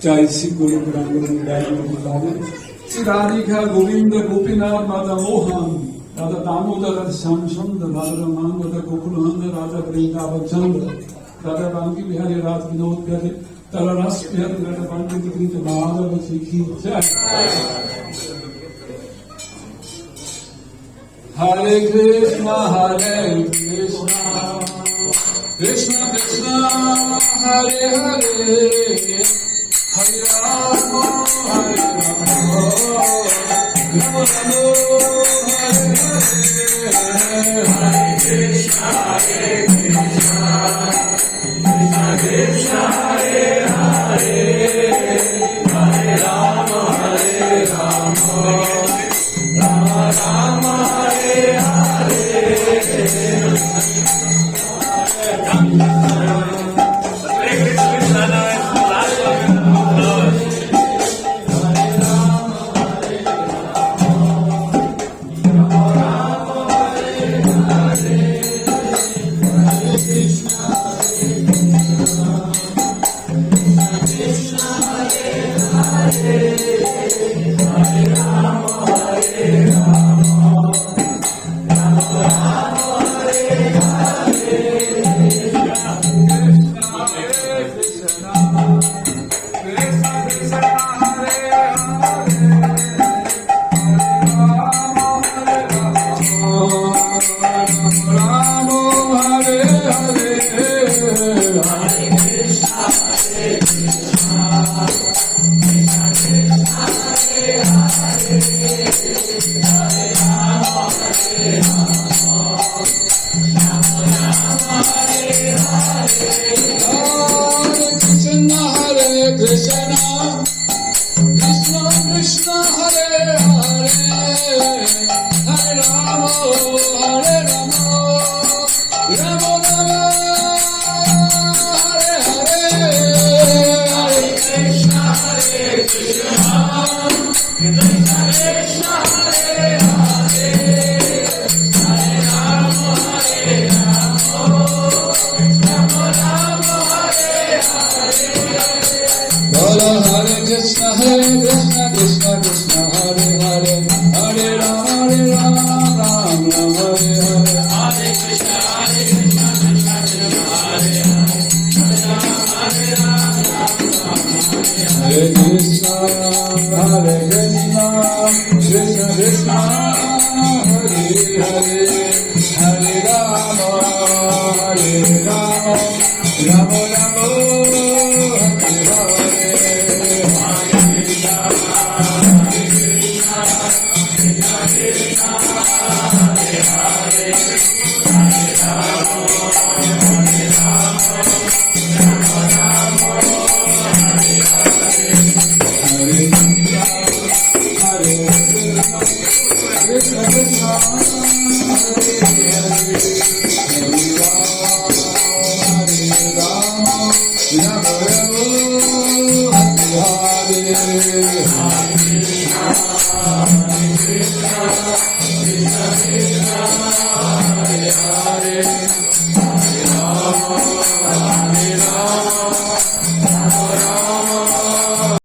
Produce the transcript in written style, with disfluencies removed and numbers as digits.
40 गुरु श्री राधिका गोविंद गोपीनाथ राधा मोहन राधा दामोदर राधा श्याम सुंदर राधा रमान राधा गोकुलनंद राधा वृंदावन चंद्र राधा बांकी बिहारी राधा विनोद बिहारी तला रस बिहारी राधा पंडित कृत माधव जी की जय। हरे कृष्णा कृष्ण कृष्ण हरे हरे हरे राम हरे राम राम राम हरे हरे हरे कृष्णा कृष्ण कृष्ण हरे हरे हरे राम राम राम हरे Hare Rama